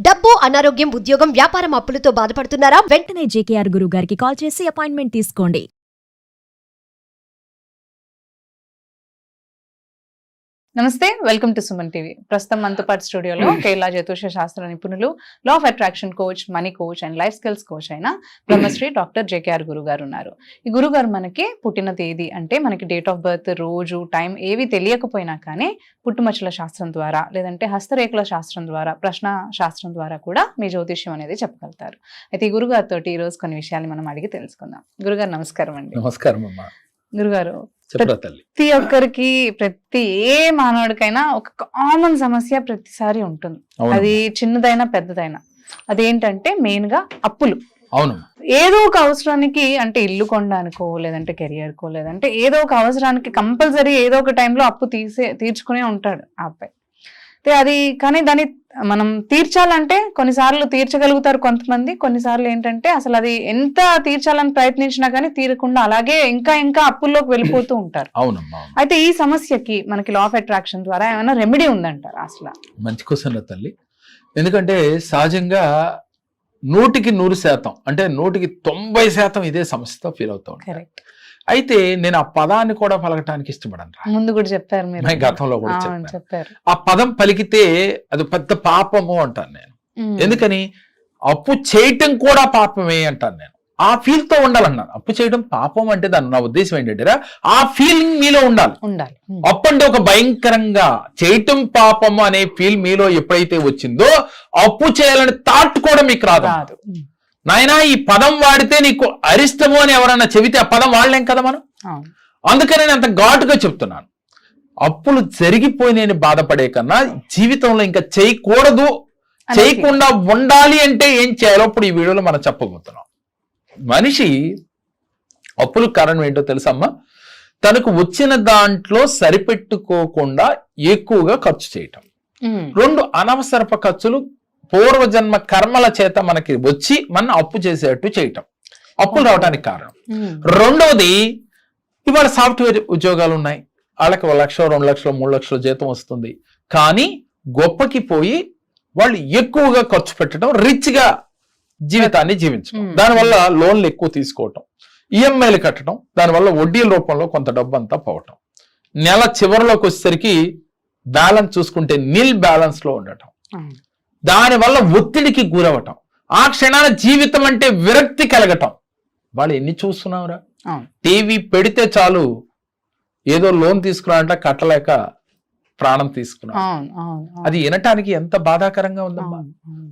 డబ్బు, అనారోగ్యం, ఉద్యోగం, వ్యాపారం అప్పులతో బాధపడుతున్నారా? వెంటనే జేకేఆర్ గురువు గారికి కాల్ చేసి అపాయింట్మెంట్ తీసుకోండి. నమస్తే, వెల్కమ్ టు సుమన్ టీవీ. ప్రస్తుతం మనతో పాటు స్టూడియోలో కేరళ జ్యోతిష శాస్త్ర నిపుణులు, law of attraction coach, money coach and life skills coach అయిన బ్రహ్మశ్రీ డాక్టర్ జేకేఆర్ గురువు గారు ఉన్నారు. ఈ గురువు గారు మనకి పుట్టిన తేదీ అంటే మనకి డేట్ ఆఫ్ బర్త్, రోజు, టైం ఏవి తెలియకపోయినా కానీ పుట్టుమచ్చల శాస్త్రం ద్వారా లేదంటే హస్తరేఖల శాస్త్రం ద్వారా, ప్రశ్న శాస్త్రం ద్వారా కూడా మీ జ్యోతిష్యం అనేది చెప్పగలుగుతారు. అయితే ఈ గురుగారితో ఈ రోజు కొన్ని విషయాలు మనం అడిగి తెలుసుకుందాం. గురుగారు నమస్కారం అండి. నమస్కారం అమ్మా. గురుగారు, తల్లి, ప్రతి ఒక్కరికి, ప్రతి ఏ మానవుడికైనా ఒక కామన్ సమస్య ప్రతిసారి ఉంటుంది. అది చిన్నదైనా పెద్దదైనా. అదేంటంటే మెయిన్ గా అప్పులు. అవును. ఏదో ఒక అవసరానికి, అంటే ఇల్లు కొనడానికో లేదంటే కెరియర్ కో లేదంటే ఏదో ఒక అవసరానికి కంపల్సరీ ఏదో ఒక టైంలో అప్పు తీర్చుకునే ఉంటాడు ఆ అబ్బాయి. అది కానీ దాన్ని మనం తీర్చాలంటే కొన్నిసార్లు తీర్చగలుగుతారు కొంతమంది, కొన్నిసార్లు ఏంటంటే అసలు అది ఎంత తీర్చాలని ప్రయత్నించినా కానీ తీరకుండా అలాగే ఇంకా ఇంకా అప్పుల్లోకి వెళ్ళిపోతూ ఉంటారు. అవునమ్మా. అయితే ఈ సమస్యకి మనకి లా ఆఫ్ అట్రాక్షన్ ద్వారా ఏమైనా రెమెడీ ఉందంటారా? అసలు మంచి క్వశ్చన్ తల్లి. ఎందుకంటే సహజంగా 100% అంటే 90% ఇదే సమస్యతో ఫీల్ అవుతా ఉంటారు. కరెక్ట్. అయితే నేను ఆ పదాన్ని కూడా పలకటానికి ఇష్టపడను. ముందు కూడా చెప్పారు మీరు, గతంలో కూడా చెప్పారు. ఆ పదం పలికితే అది పెద్ద పాపము అంటాను నేను. ఎందుకని? అప్పు చేయటం కూడా పాపమే అంటాను నేను. ఆ ఫీల్ తో ఉండాలన్నాను. అప్పు చేయడం పాపం అంటే దాని నా ఉద్దేశం ఏంటంటే ఆ ఫీలింగ్ మీలో ఉండాలి. అప్పు అంటే ఒక భయంకరంగా చేయటం పాపము అనే ఫీల్ మీలో ఎప్పుడైతే వచ్చిందో అప్పు చేయాలని థాట్ కూడా మీకు రాదు. నాయనా ఈ పదం వాడితే నీకు అరిష్టము అని ఎవరన్నా చెబితే ఆ పదం వాడలేం కదా మనం. అందుకని నేను అంత ఘాటుగా చెప్తున్నాను. అప్పులు జరిగిపోయినని బాధపడే కన్నా జీవితంలో ఇంకా చేయకూడదు, చేయకుండా ఉండాలి అంటే ఏం చేయాలో ఇప్పుడు ఈ వీడియోలో మనం చెప్పబోతున్నాం. మనిషి అప్పులు కారణం ఏంటో తెలుసమ్మా? తనకు వచ్చిన దాంట్లో సరిపెట్టుకోకుండా ఎక్కువగా ఖర్చు చేయటం. 2 అనవసరపు ఖర్చులు పూర్వజన్మ కర్మల చేత మనకి వచ్చి మన అప్పు చేసేటట్టు చేయటం అప్పులు రావడానికి కారణం. రెండవది, ఇవాళ సాఫ్ట్వేర్ ఉద్యోగాలు ఉన్నాయి, వాళ్ళకి 1 లక్ష, 2 లక్షలు, 3 లక్షల జీతం వస్తుంది. కానీ గొప్పకి పోయి వాళ్ళు ఎక్కువగా ఖర్చు పెట్టడం, రిచ్ గా జీవితాన్ని జీవించడం, దానివల్ల లోన్లు ఎక్కువ తీసుకోవటం, ఈఎంఐలు కట్టడం, దానివల్ల వడ్డీల రూపంలో కొంత డబ్బు అంతా పోవటం, నెల చివరిలోకి వచ్చేసరికి బ్యాలెన్స్ చూసుకుంటే నిల్ బ్యాలెన్స్ లో ఉండటం, దానివల్ల ఒత్తిడికి గురవటం, ఆ క్షణాన జీవితం అంటే విరక్తి కలగటం. వాళ్ళు ఎన్ని చూస్తున్నావురా? టీవీ పెడితే చాలు ఏదో లోన్ తీసుకున్నాడంట, కట్టలేక ప్రాణం తీసుకున్నా. అది వినటానికి ఎంత బాధాకరంగా ఉందమ్మా.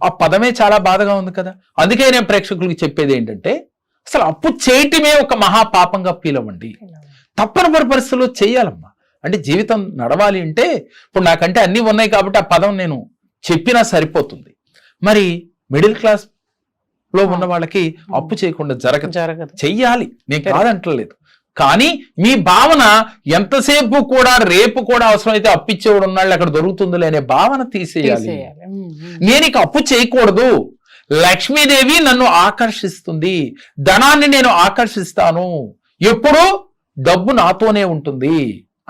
ఆ పదమే చాలా బాధగా ఉంది కదా. అందుకే నేను ప్రేక్షకులకి చెప్పేది ఏంటంటే అసలు అప్పు చేయటమే ఒక మహాపాపంగా ఫీల్ అవ్వండి. తప్పనిసరి పరిస్థితుల్లో చేయాలమ్మా. అంటే జీవితం నడవాలి అంటే ఇప్పుడు నాకంటే అన్ని ఉన్నాయి కాబట్టి ఆ పదం నేను చెప్పినా సరిపోతుంది. మరి మిడిల్ క్లాస్ లో ఉన్న వాళ్ళకి అప్పు చేయకుండా జరగదు. చెయ్యాలి, నేను కాదంటలేదు. కానీ మీ భావన ఎంతసేపు కూడా రేపు కూడా అవసరమైతే అప్పిచ్చేవాడు ఉన్నాళ్ళు అక్కడ దొరుకుతుందిలే అనే భావన తీసేయాలి. నేను ఇక అప్పు చేయకూడదు, లక్ష్మీదేవి నన్ను ఆకర్షిస్తుంది, ధనాన్ని నేను ఆకర్షిస్తాను, ఎప్పుడు డబ్బు నాతోనే ఉంటుంది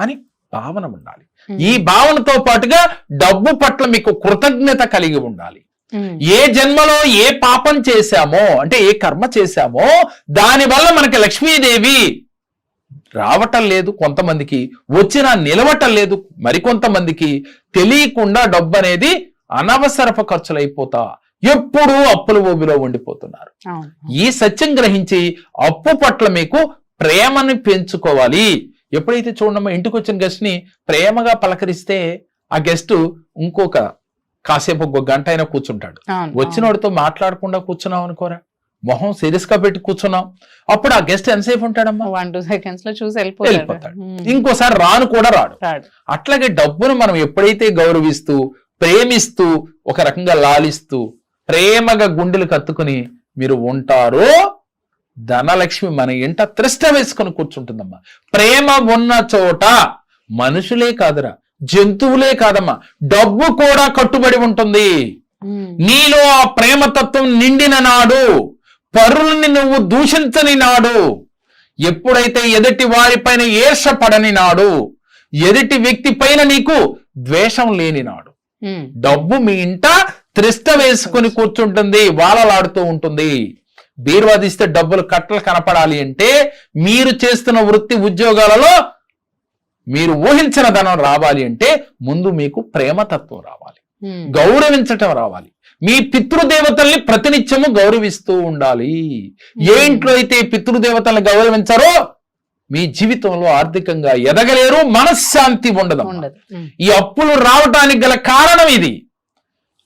అని భావన ఉండాలి. ఈ భావనతో పాటుగా డబ్బు పట్ల మీకు కృతజ్ఞత కలిగి ఉండాలి. ఏ జన్మలో ఏ పాపం చేశామో అంటే ఏ కర్మ చేశామో దానివల్ల మనకి లక్ష్మీదేవి రావటం లేదు, కొంతమందికి వచ్చినా నిలవటం లేదు, మరికొంతమందికి తెలియకుండా డబ్బు అనేది అనవసరపు ఖర్చులు అయిపోతా ఎప్పుడూ అప్పుల ఊబిలో ఉండిపోతున్నారు. ఈ సత్యం గ్రహించి అప్పు పట్ల మీకు ప్రేమని పెంచుకోవాలి. ఎప్పుడైతే చూడమ్మా, ఇంటికి వచ్చిన గెస్ట్ ని ప్రేమగా పలకరిస్తే ఆ గెస్ట్ ఇంకొక కాసేపు 1 గంట అయినా కూర్చుంటాడు. వచ్చినోడితో మాట్లాడకుండా కూర్చున్నాం అనుకోరా, మొహం సీరియస్ గా పెట్టి కూర్చున్నాం, అప్పుడు ఆ గెస్ట్ ఎంతసేపు ఉంటాడమ్మా? 1-2 seconds లో చూసి వెళ్ళిపోతాడు. ఇంకోసారి రాను కూడా రాడు. అట్లాగే డబ్బును మనం ఎప్పుడైతే గౌరవిస్తూ, ప్రేమిస్తూ, ఒక రకంగా లాలిస్తూ, ప్రేమగా గుండెలు కత్తుకుని మీరు ఉంటారో ధనలక్ష్మి మన ఇంట త్రిష్ట వేసుకుని కూర్చుంటుందమ్మా. ప్రేమ ఉన్న చోట మనుషులే కాదురా, జంతువులే కాదమ్మా, డబ్బు కూడా కట్టుబడి ఉంటుంది. నీలో ఆ ప్రేమతత్వం నిండిన నాడు, పరులని నువ్వు దూషించని నాడు, ఎప్పుడైతే ఎదుటి వారిపైన ఈర్ష పడని నాడు, ఎదుటి వ్యక్తి పైన నీకు ద్వేషం లేని నాడు, డబ్బు మీ ఇంట త్రిష్ట వేసుకుని కూర్చుంటుంది, వాలలాడుతూ ఉంటుంది. బీరువా తీస్తే డబ్బులు కట్టలు కనపడాలి అంటే మీరు చేస్తున్న వృత్తి ఉద్యోగాలలో మీరు ఊహించిన ధనం రావాలి అంటే ముందు మీకు ప్రేమతత్వం రావాలి, గౌరవించటం రావాలి. మీ పితృదేవతల్ని ప్రతినిత్యము గౌరవిస్తూ ఉండాలి. ఏ ఇంట్లో అయితే పితృదేవతల్ని గౌరవించారో మీ జీవితంలో ఆర్థికంగా ఎదగలేరు, మనశ్శాంతి ఉండదు. ఈ అప్పులు రావటానికి గల కారణం ఇది.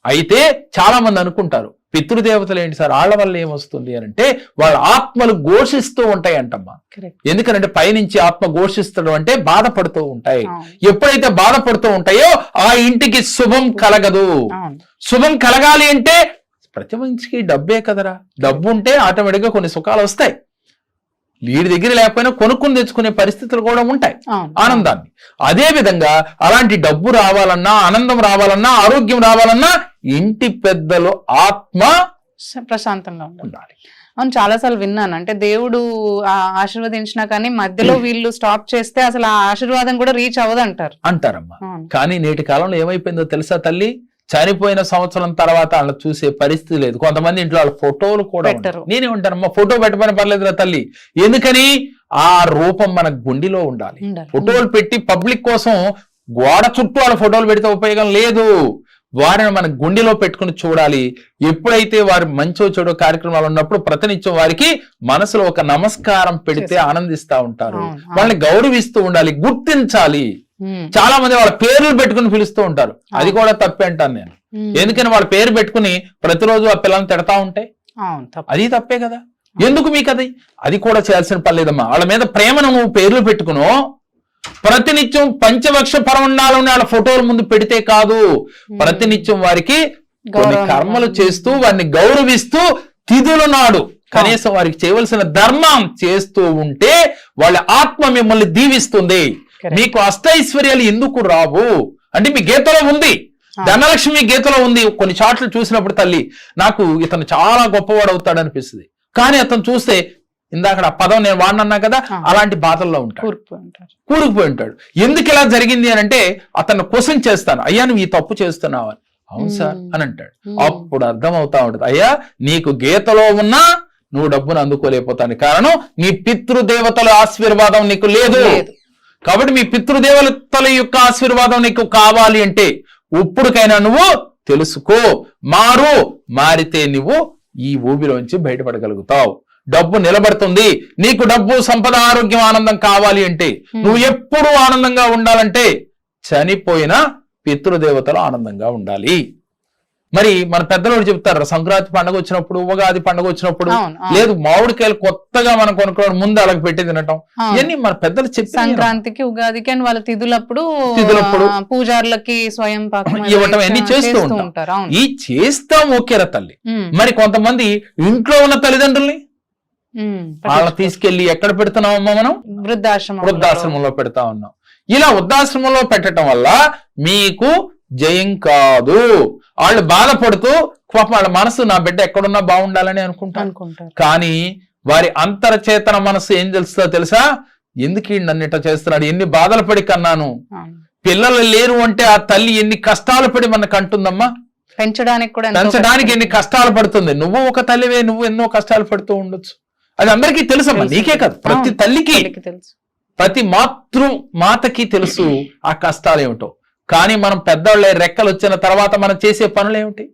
అయితే చాలా మంది అనుకుంటారు పితృదేవతలు ఏంటి సార్, వాళ్ళ వల్ల ఏమొస్తుంది అని అంటే వాళ్ళ ఆత్మలు ఘోషిస్తూ ఉంటాయి అంటమ్మా. ఎందుకంటే పైనుంచి ఆత్మ ఘోషిస్తడం అంటే బాధపడుతూ ఉంటాయి. ఎప్పుడైతే బాధపడుతూ ఉంటాయో ఆ ఇంటికి శుభం కలగదు. శుభం కలగాలి అంటే ప్రతి మనిషికి డబ్బే కదరా, డబ్బు ఉంటే ఆటోమేటిక్ గా కొన్ని సుఖాలు వస్తాయి. వీడి దగ్గర లేకపోయినా కొనుక్కుని తెచ్చుకునే పరిస్థితులు కూడా ఉంటాయి ఆనందాన్ని. అదే విధంగా అలాంటి డబ్బు రావాలన్నా, ఆనందం రావాలన్నా, ఆరోగ్యం రావాలన్నా ఇంటి పెద్దలు ఆత్మ ప్రశాంతంగా ఉండాలి. అవును, చాలాసార్లు విన్నాను. అంటే దేవుడు ఆశీర్వదించినా కానీ మధ్యలో వీళ్ళు స్టాప్ చేస్తే అసలు ఆ ఆశీర్వాదం కూడా రీచ్ అవ్వదు అంటారమ్మా. కానీ నేటి కాలంలో ఏమైపోయిందో తెలుసా తల్లి, చనిపోయిన సంవత్సరం తర్వాత వాళ్ళని చూసే పరిస్థితి లేదు. కొంతమంది ఇంట్లో వాళ్ళ ఫోటోలు కూడా పెట్టరు. నేనే ఉంటానమ్మా, ఫోటో పెట్టమని పర్లేదురా తల్లి. ఎందుకని ఆ రూపం మన గుండెలో ఉండాలి. ఫోటోలు పెట్టి పబ్లిక్ కోసం గోడ చుట్టూ వాళ్ళ ఫోటోలు పెడితే ఉపయోగం లేదు. వారిని మన గుండెలో పెట్టుకుని చూడాలి. ఎప్పుడైతే వారి మంచో చెడో కార్యక్రమాలు ఉన్నప్పుడు ప్రతినిత్యం వారికి మనసులో ఒక నమస్కారం పెడితే ఆనందిస్తూ ఉంటారు. వాళ్ళని గౌరవిస్తూ ఉండాలి, గుర్తించాలి. చాలా మంది వాళ్ళ పేర్లు పెట్టుకుని పిలుస్తూ ఉంటారు, అది కూడా తప్పే అంటాను నేను. ఎందుకని వాళ్ళ పేరు పెట్టుకుని ప్రతిరోజు ఆ పిల్లల్ని తిడతా ఉంటే అది తప్పే కదా. ఎందుకు మీకు అది కూడా చేయాల్సిన పని లేదమ్మా. వాళ్ళ మీద ప్రేమను నువ్వు పేర్లు పెట్టుకును ప్రతినిత్యం పంచవక్ష పరమండాలు వాళ్ళ ఫోటోల ముందు పెడితే కాదు, ప్రతినిత్యం వారికి కొన్ని కర్మలు చేస్తూ వారిని గౌరవిస్తూ తిథుల నాడు కనీసం వారికి చేయవలసిన ధర్మం చేస్తూ ఉంటే వాళ్ళ ఆత్మ మిమ్మల్ని దీవిస్తుంది. మీకు అష్టైశ్వర్యాలు ఎందుకు రావు అంటే మీ గీతలో ఉంది, ధనలక్ష్మి గీతలో ఉంది. కొన్ని చాట్లు చూసినప్పుడు తల్లి నాకు ఇతను చాలా గొప్పవాడు అవుతాడు అనిపిస్తుంది. కానీ అతను చూస్తే ఇందాక ఆ పదం నేను వాడినన్నా కదా, అలాంటి బాధల్లో ఉంటాడు, కూరుకుపోయి ఉంటాడు. ఎందుకు ఇలా జరిగింది అని అంటే అతను క్వశ్చన్ చేస్తాను, అయ్యా నువ్వు ఈ తప్పు చేస్తున్నావు అని. అవును సార్ అని అంటాడు. అప్పుడు అర్థం అవుతా ఉంటుంది, అయ్యా నీకు గీతలో ఉన్నా నువ్వు డబ్బును అందుకోలేకపోతాను, కారణం నీ పితృదేవతల ఆశీర్వాదం నీకు లేదు. కాబట్టి మీ పితృదేవతల యొక్క ఆశీర్వాదం నీకు కావాలి అంటే ఇప్పుడుకైనా నువ్వు తెలుసుకో, మారితే నువ్వు ఈ ఊబిలోంచి బయటపడగలుగుతావు. డబ్బు నిలబడుతుంది. నీకు డబ్బు, సంపద, ఆరోగ్యం, ఆనందం కావాలి అంటే నువ్వు ఎప్పుడూ ఆనందంగా ఉండాలంటే చనిపోయిన పితృదేవతలు ఆనందంగా ఉండాలి. మరి మన పెద్దలు చెప్తారు, సంక్రాంతి పండుగ వచ్చినప్పుడు, ఉగాది పండుగ వచ్చినప్పుడు లేదు మామిడికాయలు కొత్తగా మనం కొనుక్కోవడం ముందు అలాగ పెట్టి తినటం, ఇవన్నీ మన పెద్దలు చెప్పి సంక్రాంతికి, ఉగాదికి అని వాళ్ళ తిథులప్పుడు పూజారులకి స్వయం పాకం ఇవ్వటం అన్ని చేస్తూ ఉంటారు. ఈ చేస్తాం ఓకేరా తల్లి. మరి కొంతమంది ఇంట్లో ఉన్న తల్లిదండ్రుల్ని వాళ్ళని తీసుకెళ్లి ఎక్కడ పెడుతున్నామమ్మా మనం? వృద్ధాశ్రమంలో పెడతా ఉన్నాం. ఇలా వృద్ధాశ్రమంలో పెట్టడం వల్ల మీకు జయం కాదు. వాళ్ళు బాధపడుతూ వాళ్ళ మనసు నా బిడ్డ ఎక్కడున్నా బాగుండాలని అనుకుంటారు. కానీ వారి అంతర్చేతన మనసు ఏం తెలుస్తుందో తెలుసా? ఎందుకు నన్ను ఇట్లా చేస్తున్నాడు, ఎన్ని బాధలు పడి కన్నాను, పిల్లలు లేరు అంటే ఆ తల్లి ఎన్ని కష్టాలు పడి మనకు అంటుందమ్మా. పెంచడానికి ఎన్ని కష్టాలు పడుతుంది. నువ్వు ఒక తల్లివే, నువ్వు ఎన్నో కష్టాలు పడుతూ ఉండొచ్చు. అది అందరికీ తెలుసమ్మా, నీకే కాదు ప్రతి తల్లికి తెలుసు, ప్రతి మాతకి తెలుసు ఆ కష్టాలు ఏమిటో. కానీ మనం పెద్దవాళ్ళే రెక్కలు వచ్చిన తర్వాత మనం చేసే పనులు ఏమిటి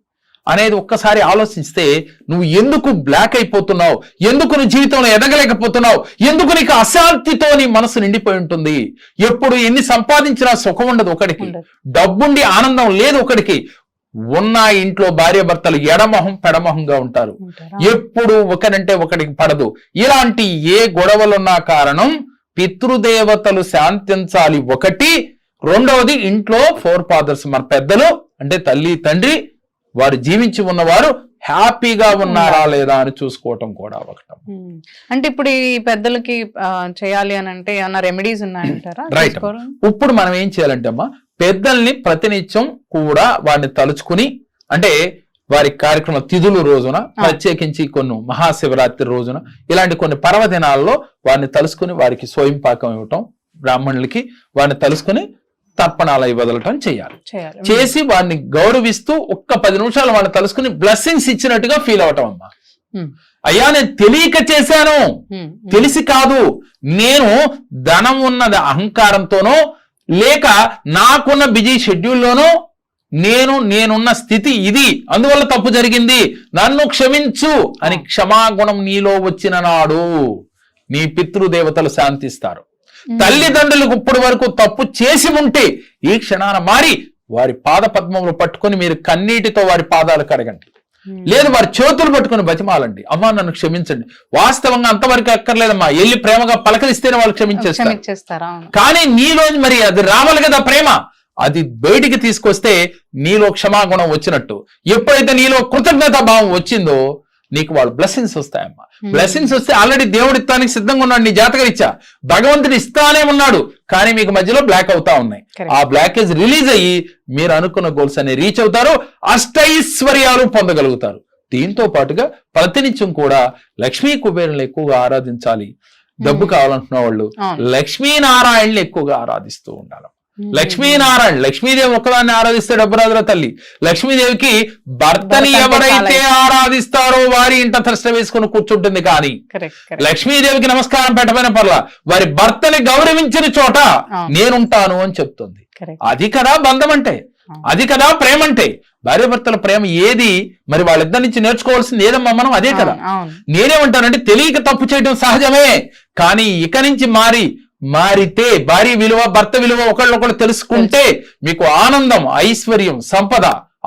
అనేది ఒక్కసారి ఆలోచిస్తే నువ్వు ఎందుకు బ్లాక్ అయిపోతున్నావు, ఎందుకు నీ జీవితంలో ఎదగలేకపోతున్నావు, ఎందుకు నీకు అశాంతితో నీ మనసు నిండిపోయి ఉంటుంది. ఎప్పుడు ఎన్ని సంపాదించినా సుఖం ఉండదు ఒకడికి, డబ్బుండి ఆనందం లేదు ఒకడికి. ఉన్న ఇంట్లో భార్య భర్తలు ఎడమొహం పెడమొహంగా ఉంటారు, ఎప్పుడు ఒకరంటే ఒకడికి పడదు. ఇలాంటి ఏ గొడవలున్నా కారణం పితృదేవతలు శాంతించాలి ఒకటి. రెండవది ఇంట్లో ఫోర్ ఫాదర్స్ మన పెద్దలు అంటే తల్లి తండ్రి వారు జీవించి ఉన్నవారు హ్యాపీగా ఉన్నారా లేదా అని చూసుకోవటం కూడా ఒకటి. అంటే ఇప్పుడు ఈ పెద్దలకి చేయాలి అని అంటే ఏమన్నా రెమెడీస్ ఉన్నాయంటారా? రైట్. ఇప్పుడు మనం ఏం చేయాలంటే అమ్మా, పెద్దల్ని ప్రతినిత్యం కూడా వారిని తలుచుకుని, అంటే వారి కార్యక్రమ తిథులు రోజున ప్రత్యేకించి కొన్ని మహాశివరాత్రి రోజున ఇలాంటి కొన్ని పర్వదినాల్లో వారిని తలుసుకుని వారికి స్వయం పాకం ఇవ్వటం, బ్రాహ్మణులకి వారిని తలుసుకుని తర్పణాలు అవి వదలటం చేయాలి. చేయాలి. చేసి వాడిని గౌరవిస్తూ ఒక్క 10 నిమిషాలు వాళ్ళని తలుసుకుని బ్లెస్సింగ్స్ ఇచ్చినట్టుగా ఫీల్ అవటం అమ్మా. అయ్యా నేను తెలియక చేశాను, తెలిసి కాదు, నేను ధనం ఉన్నది అహంకారంతోనో లేక నాకున్న బిజీ షెడ్యూల్లోనో నేనున్న స్థితి ఇది, అందువల్ల తప్పు జరిగింది, నన్ను క్షమించు అని క్షమాగుణం నీలో వచ్చిన నాడు నీ పితృదేవతలు శాంతిస్తారు. తల్లిదండ్రులకు ఇప్పటి వరకు తప్పు చేసి ఉంటే ఈ క్షణాన మారి వారి పాద పద్మములు పట్టుకొని మీరు కన్నీటితో వారి పాదాలు కడగండి, లేదు వారి చేతులు పట్టుకుని బతిమాలండి, అమ్మా నన్ను క్షమించండి. వాస్తవంగా అంతవరకు అక్కర్లేదమ్మా, వెళ్ళి ప్రేమగా పలకరిస్తేనే వాళ్ళు క్షమించేస్తారు. కానీ నీలో మరి అది రావాలి కదా ప్రేమ, అది బయటికి తీసుకొస్తే నీలో క్షమాగుణం వచ్చినట్టు. ఎప్పుడైతే నీలో కృతజ్ఞతా భావం వచ్చిందో నీకు వాళ్ళు బ్లెస్సింగ్స్ వస్తాయమ్మా. బ్లెస్సింగ్స్ వస్తే ఆల్రెడీ దేవుడు ఇస్తానికి సిద్ధంగా ఉన్నాడు, నీ జాతకరీత్యా భగవంతుడు ఇస్తానే ఉన్నాడు, కానీ మీకు మధ్యలో బ్లాక్ అవుతా ఉన్నాయి. ఆ బ్లాకేజ్ రిలీజ్ అయ్యి మీరు అనుకున్న గోల్స్ అనే రీచ్ అవుతారు, అష్టైశ్వర్యాలు పొందగలుగుతారు. దీంతో పాటుగా ప్రతినిత్యం కూడా లక్ష్మీ కుబేరులను ఎక్కువగా ఆరాధించాలి. డబ్బు కావాలంటున్న వాళ్ళు లక్ష్మీనారాయణని ఎక్కువగా ఆరాధిస్తూ ఉండాలి. లక్ష్మీనారాయణ, లక్ష్మీదేవి ఒక్కదాన్ని ఆరాధిస్తే డబ్బు రాదురా తల్లి. లక్ష్మీదేవికి భర్తని ఎవరైతే ఆరాధిస్తారో వారి ఇంట థ్రస్ట వేసుకుని కూర్చుంటుంది. కానీ లక్ష్మీదేవికి నమస్కారం పెట్టమైన పర్లా, వారి భర్తని గౌరవించిన చోట నేనుంటాను అని చెప్తుంది. అది కదా బంధం అంటే, అది కదా ప్రేమ అంటే. భార్యాభర్తల ప్రేమ ఏది మరి వాళ్ళిద్దరి నుంచి నేర్చుకోవాల్సింది ఏదమ్మా మనం, అదే కదా. నేనేమంటానంటే తెలియక తప్పు చేయడం సహజమే, కానీ ఇక నుంచి మారితే భార్య విలువ భర్త విలువ ఒకళ్ళొకళ్ళు తెలుసుకుంటే మీకు ఆనందం, ఐశ్వర్యం, సంపద,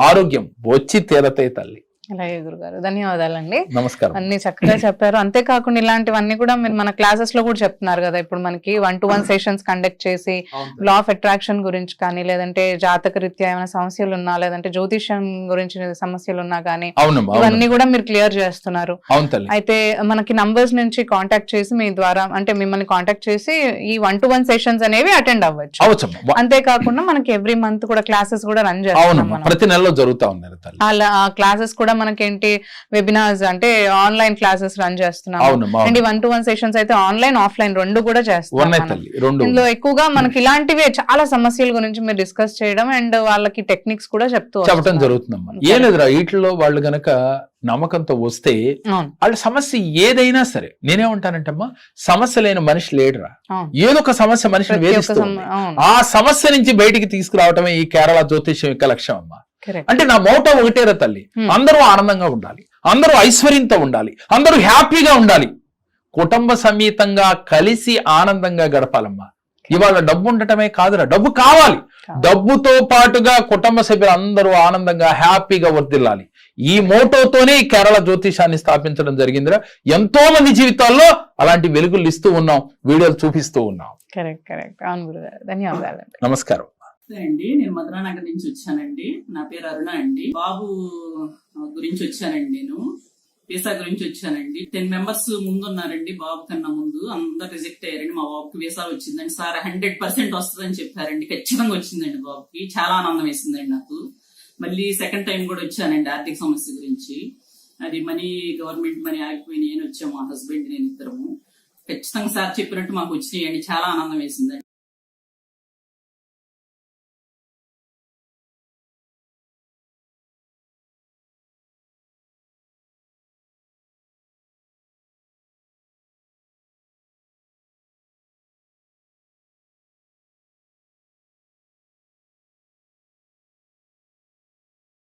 ఆరోగ్యం వచ్చి తీరతాయి తల్లి. అలాగే గురుగారు, ధన్యవాదాలండి. నమస్కారం. అన్ని చక్కగా చెప్పారు. అంతేకాకుండా ఇలాంటివన్నీ కూడా మీరు మన క్లాసెస్ లో కూడా చెప్తున్నారు కదా. ఇప్పుడు మనకి 1-to-1 సెషన్స్ కండక్ట్ చేసి లా ఆఫ్ అట్రాక్షన్ గురించి కానీ, లేదంటే జాతక రీత్యా ఏమైనా సమస్యలు ఉన్నా, లేదంటే జ్యోతిష్యం గురించి సమస్యలు ఉన్నా కానీ ఇవన్నీ కూడా మీరు క్లియర్ చేస్తున్నారు. అయితే మనకి నంబర్స్ నుంచి కాంటాక్ట్ చేసి మీ ద్వారా, అంటే మిమ్మల్ని కాంటాక్ట్ చేసి ఈ 1-to-1 సెషన్స్ అనేవి అటెండ్ అవ్వచ్చు. అంతేకాకుండా మనకి ఎవ్రీ మంత్ కూడా క్లాసెస్ కూడా రన్ చేస్తున్నాం, ప్రతి నెలలో జరుగుతా ఉన్నారు. ఆ క్లాసెస్ కూడా మనకేంటి వెబినార్స్ అంటే ఆన్లైన్ క్లాసెస్ రన్ చేస్తున్నాం. అండ్ 1-to-1 సెషన్స్ అయితే ఆన్లైన్ ఆఫ్లైన్ రెండు కూడా చేస్తున్నాం. ఇందులో ఎక్కువగా మనకి ఇలాంటివే చాలా సమస్యల గురించి మీరు డిస్కస్ చేయడం అండ్ వాళ్ళకి టెక్నిక్స్ కూడా చెప్పడం జరుగుతుందమ్మా. ఏం లేదురా, వీటిలో వాళ్ళు గనక నమ్మకంతో వస్తే వాళ్ళ సమస్య ఏదైనా సరే, నేనేమంటానంటమ్మా, సమస్య లేని మనిషి లేడురా. ఏదో ఒక సమస్య మనిషిని వేధిస్తుంది, ఆ సమస్య నుంచి బయటికి తీసుకురావటమే ఈ కేరళ జ్యోతిష్యం యొక్క లక్ష్యం అమ్మా. అంటే నా మోటో ఒకటేరా తల్లి, అందరూ ఆనందంగా ఉండాలి, అందరూ ఐశ్వర్యంతో ఉండాలి, అందరూ హ్యాపీగా ఉండాలి, కుటుంబ సమేతంగా కలిసి ఆనందంగా గడపాలమ్మా. ఇవాళ డబ్బు ఉండటమే కాదురా, డబ్బు కావాలి, డబ్బుతో పాటుగా కుటుంబ సభ్యులు అందరూ ఆనందంగా హ్యాపీగా వర్ధిల్లాలి. ఈ మోటోతోనే ఈ కేరళ జ్యోతిషాన్ని స్థాపించడం జరిగిందిరా. ఎంతో మంది జీవితాల్లో అలాంటి వెలుగులు ఇస్తూ ఉన్నాం, వీడియోలు చూపిస్తూ ఉన్నాం. కరెక్ట్. అవును గురుగారు, ధన్యవాదాలు. నమస్కారం అండి. నేను మధురానగర్ నుంచి వచ్చానండి. నా పేరు అరుణ అండి. బాబు గురించి వచ్చానండి, నేను వీసా గురించి వచ్చానండి. 10 మెంబర్స్ ముందు ఉన్నారండి, బాబు కన్నా ముందు అందరు రిజెక్ట్ అయ్యారండి. మా బాబుకి వీసా వచ్చిందండి. సార్ 100% వస్తుందని చెప్పారండి, ఖచ్చితంగా వచ్చిందండి. బాబుకి చాలా ఆనందం వేసిందండి నాకు. మళ్ళీ సెకండ్ టైం కూడా వచ్చానండి ఆర్థిక సమస్య గురించి. అది గవర్నమెంట్ మనీ ఆగిపోయినాయి అని వచ్చాము, మా హస్బెండ్ నేను ఇద్దరము. ఖచ్చితంగా సార్ చెప్పినట్టు మాకు వచ్చినాయండి, చాలా ఆనందం వేసిందండి.